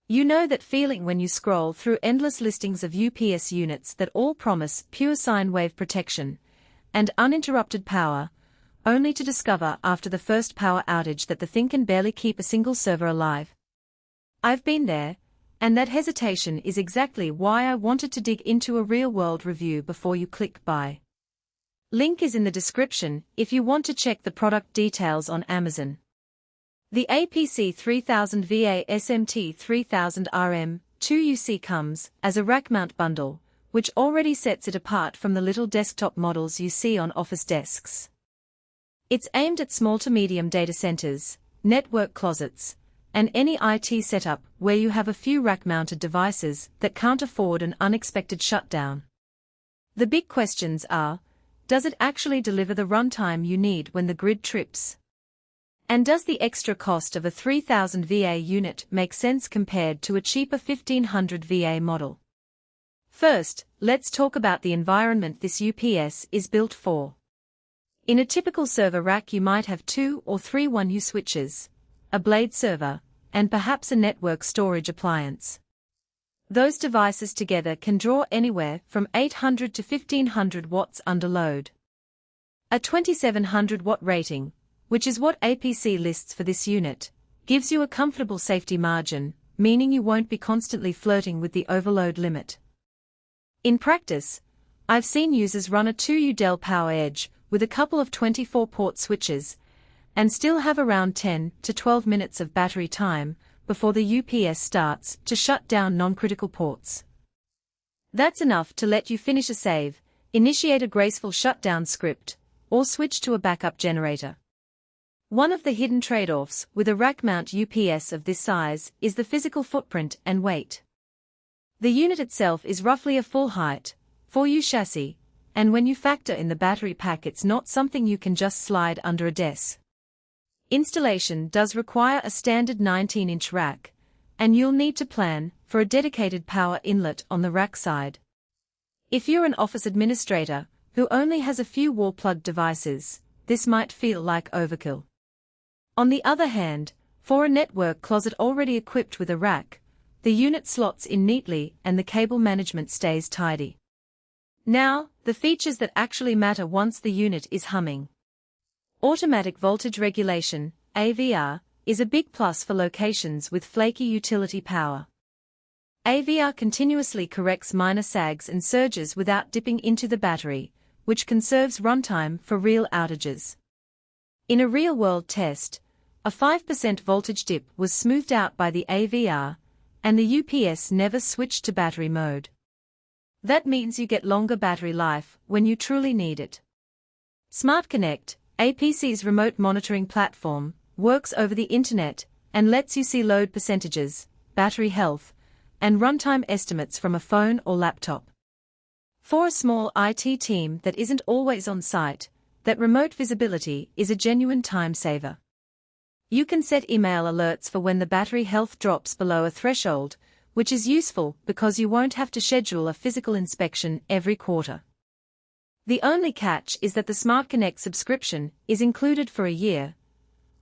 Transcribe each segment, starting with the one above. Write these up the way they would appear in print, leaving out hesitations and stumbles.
You know that feeling when you scroll through endless listings of UPS units that all promise pure sine wave protection and uninterrupted power, only to discover after the first power outage that the thing can barely keep a single server alive. I've been there, and that hesitation is exactly why I wanted to dig into a real-world review before you click buy. Link is in the description if you want to check the product details on Amazon. The APC 3000VA SMT3000RM2UC comes as a rack mount bundle, which already sets it apart from the little desktop models you see on office desks. It's aimed at small to medium data centers, network closets, and any IT setup where you have a few rack-mounted devices that can't afford an unexpected shutdown. The big questions are, does it actually deliver the runtime you need when the grid trips? And does the extra cost of a 3000 VA unit make sense compared to a cheaper 1500 VA model? First, let's talk about the environment this UPS is built for. In a typical server rack you might have 2 or 3 1U switches, a blade server, and perhaps a network storage appliance. Those devices together can draw anywhere from 800 to 1500 watts under load. A 2700 watt rating, which is what APC lists for this unit, gives you a comfortable safety margin, meaning you won't be constantly flirting with the overload limit. In practice, I've seen users run a 2U Dell PowerEdge with a couple of 24-port switches, and still have around 10 to 12 minutes of battery time before the UPS starts to shut down non-critical ports. That's enough to let you finish a save, initiate a graceful shutdown script, or switch to a backup generator. One of the hidden trade-offs with a rack-mount UPS of this size is the physical footprint and weight. The unit itself is roughly a full-height, 4U chassis, and when you factor in the battery pack it's not something you can just slide under a desk. Installation does require a standard 19-inch rack, and you'll need to plan for a dedicated power inlet on the rack side. If you're an office administrator who only has a few wall-plugged devices, this might feel like overkill. On the other hand, for a network closet already equipped with a rack, the unit slots in neatly and the cable management stays tidy. Now, the features that actually matter once the unit is humming. Automatic voltage regulation, AVR, is a big plus for locations with flaky utility power. AVR continuously corrects minor sags and surges without dipping into the battery, which conserves runtime for real outages. In a real-world test, a 5% voltage dip was smoothed out by the AVR, and the UPS never switched to battery mode. That means you get longer battery life when you truly need it. Smart Connect, APC's remote monitoring platform, works over the internet and lets you see load percentages, battery health, and runtime estimates from a phone or laptop. For a small IT team that isn't always on site, that remote visibility is a genuine time saver. You can set email alerts for when the battery health drops below a threshold, which is useful because you won't have to schedule a physical inspection every quarter. The only catch is that the Smart Connect subscription is included for a year.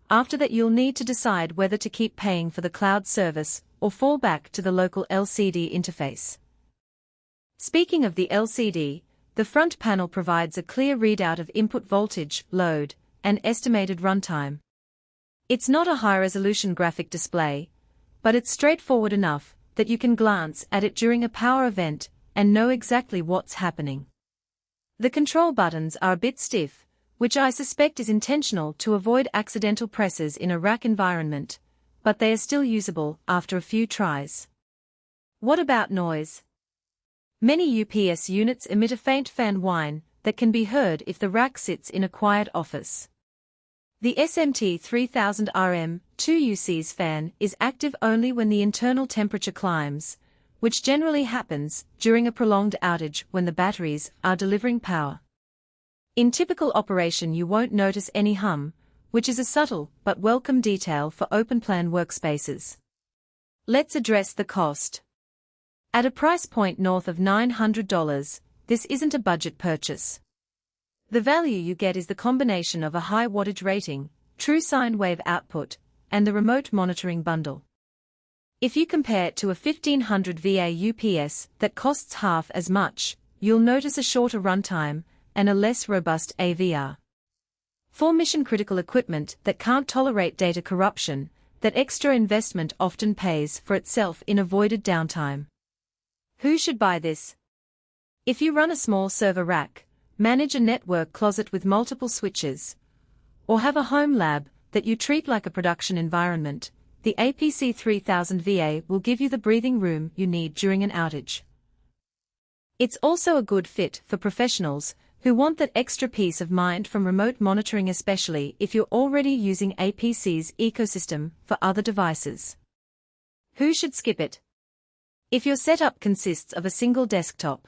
After that you'll need to decide whether to keep paying for the cloud service or fall back to the local LCD interface. Speaking of the LCD, the front panel provides a clear readout of input voltage, load, and estimated runtime. It's not a high-resolution graphic display, but it's straightforward enough that you can glance at it during a power event and know exactly what's happening. The control buttons are a bit stiff, which I suspect is intentional to avoid accidental presses in a rack environment, but they are still usable after a few tries. What about noise? Many UPS units emit a faint fan whine that can be heard if the rack sits in a quiet office. The SMT3000RM2UC's fan is active only when the internal temperature climbs, which generally happens during a prolonged outage when the batteries are delivering power. In typical operation you won't notice any hum, which is a subtle but welcome detail for open-plan workspaces. Let's address the cost. At a price point north of $900, this isn't a budget purchase. The value you get is the combination of a high wattage rating, true sine wave output, and the remote monitoring bundle. If you compare it to a 1500VA UPS that costs half as much, you'll notice a shorter runtime and a less robust AVR. For mission-critical equipment that can't tolerate data corruption, that extra investment often pays for itself in avoided downtime. Who should buy this? If you run a small server rack, manage a network closet with multiple switches, or have a home lab that you treat like a production environment, the APC 3000VA will give you the breathing room you need during an outage. It's also a good fit for professionals who want that extra peace of mind from remote monitoring, especially if you're already using APC's ecosystem for other devices. Who should skip it? If your setup consists of a single desktop,